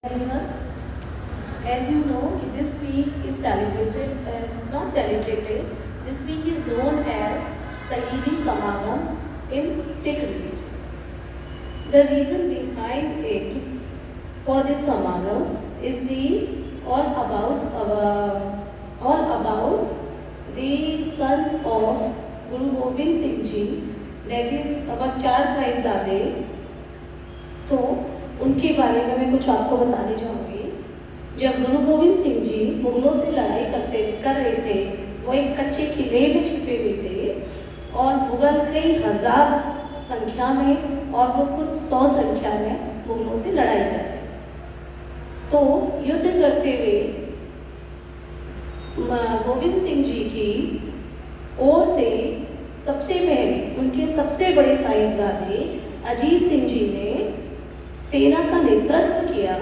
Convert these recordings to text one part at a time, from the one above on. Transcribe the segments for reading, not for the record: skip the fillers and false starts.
Everyone, as you know, this week is celebrated as not celebrated. This week is known as Sayyidi Samagam in Sikh religion. The reason behind it for this Samagam is all about the sons of Guru Gobind Singh Ji, that is our चार साहिबजादे. तो उनके बारे में मैं कुछ आपको बताने चाहूँगी. जब गुरु गोविंद सिंह जी मुगलों से लड़ाई कर रहे थे, वो एक कच्चे किले में छिपे हुए थे और मुगल कई हजार संख्या में और वो कुछ 100 संख्या में मुगलों से लड़ाई कर रहे. तो युद्ध करते हुए गोविंद सिंह जी की ओर से सबसे पहले उनके सबसे बड़े साहिबजादे अजीत सिंह जी ने सेना का नेतृत्व किया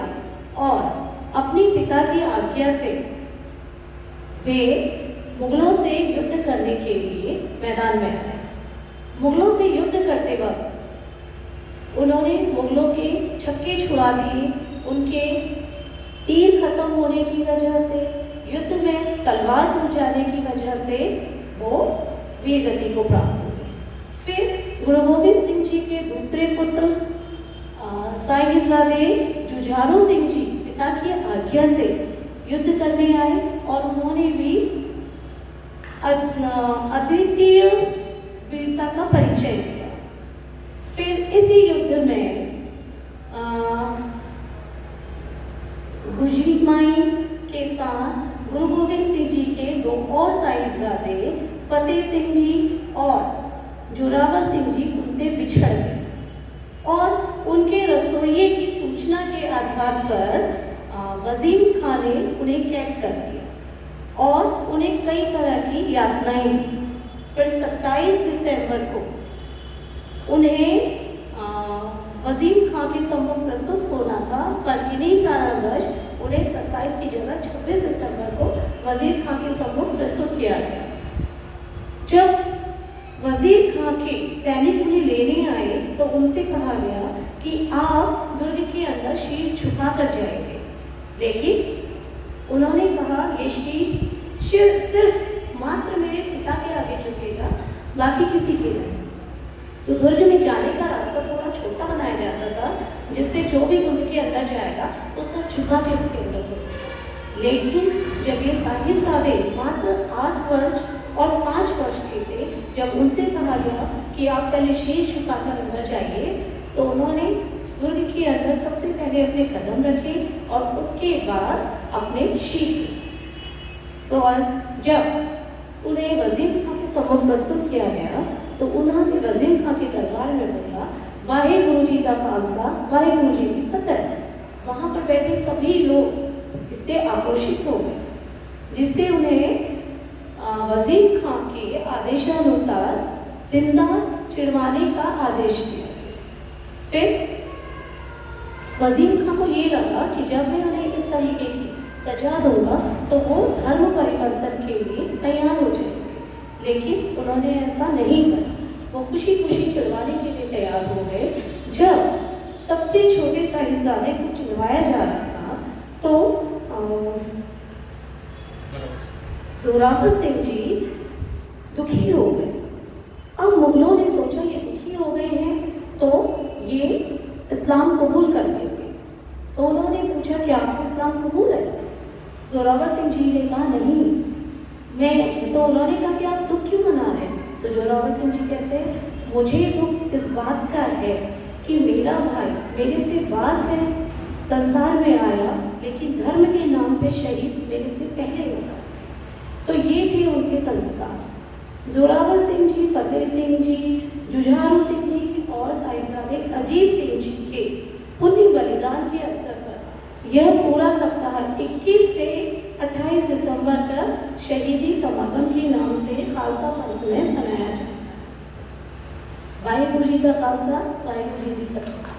और अपने पिता की आज्ञा से वे मुगलों से युद्ध करने के लिए मैदान में आए. मुगलों से युद्ध करते वक्त उन्होंने मुगलों के छक्के छुड़ा दिए. उनके तीर खत्म होने की वजह से, युद्ध में तलवार टूट जाने की वजह से वो वीर गति को प्राप्त हुए. फिर गुरु गोविंद सिंह जी के दूसरे पुत्र साहिबजादे जुझारू सिंह जी पिता की आज्ञा से युद्ध करने आए और उन्होंने भी अद्वितीय वीरता का परिचय दिया. फिर इसी युद्ध में गुजरी माई के साथ गुरु गोविंद सिंह जी के दो और साहिबजादे फतेह सिंह जी और जोरावर सिंह जी उनसे बिछड़ गए और उनके रसोइये की सूचना के आधार पर वजीम खान ने उन्हें कैद कर दिया और उन्हें कई तरह की यातनाएं दी. फिर 27 दिसंबर को उन्हें वजीम खान के सम्मुख प्रस्तुत होना था, पर इन्हीं कारणवश उन्हें 27 की जगह 26 दिसंबर को वजीर खान के सम्मुख प्रस्तुत किया गया. जब वजीर खान के सैनिक उन्हें लेने आए तो उनसे कहा गया कि आप दुर्ग के अंदर शीश झुका कर जाएंगे, लेकिन उन्होंने कहा ये शीश सिर्फ मात्र मेरे पिता के आगे झुकेगा, बाकी किसी के नहीं. तो दुर्ग में जाने का रास्ता थोड़ा छोटा बनाया जाता था, जिससे जो भी दुर्ग के अंदर जाएगा तो सर झुका के उसके अंदर घुसे. लेकिन जब ये साहिबजादे मात्र 8 वर्ष और 5 वर्ष के थे, जब उनसे कहा गया कि आप पहले शीश झुकाकर अंदर जाइए, तो उन्होंने दुर्ग के अंदर सबसे पहले अपने कदम रखे और उसके बाद अपने शीश लिए. तो और जब उन्हें वजीर खां के सम्मुख प्रस्तुत किया गया तो उन्होंने वजीर खां के दरबार में बोला, वाहे गुरु जी का खालसा, वाहे गुरु जी की फतेह. वहाँ पर बैठे सभी लोग इससे आक्रोशित हो गए, जिससे उन्हें वजीर खां के आदेशानुसार जिंदा चिड़वाने का आदेश दिया. फिर वजीर खां को ये लगा कि जब मैं उन्हें इस तरीके की सजा दूंगा तो वो धर्म परिवर्तन के लिए तैयार हो जाएंगे, लेकिन उन्होंने ऐसा नहीं करा. वो खुशी खुशी चिड़वाने के लिए तैयार हो गए. जब सबसे छोटे साहिबजादे को चिड़वाया जा रहा था तो जोरावर सिंह जी दुखी हो गए. अब मुगलों ने सोचा ये दुखी हो गए हैं तो ये इस्लाम कबूल कर लेंगे. तो उन्होंने पूछा कि आपको इस्लाम कबूल है? जोरावर सिंह जी ने कहा नहीं, मैं. तो उन्होंने कहा कि आप दुख क्यों मना रहे हैं? तो जोरावर सिंह जी कहते हैं, मुझे दुख इस बात का है कि मेरा भाई मेरे से बाद में संसार में आया, लेकिन धर्म के नाम पे शहीद मेरे से पहले होगा. तो ये थे उनके संस्कार. जोरावर सिंह जी, फतेह सिंह जी, जुझारू सिंह जी और साहिबजादे अजीत सिंह जी के पुण्य बलिदान के अवसर पर यह पूरा सप्ताह 21 से 28 दिसंबर तक शहीदी समागम के नाम से खालसा पंथ में मनाया जाता है. वाहेगुरु जी का खालसा, वाहेगुरु जी की फतेह.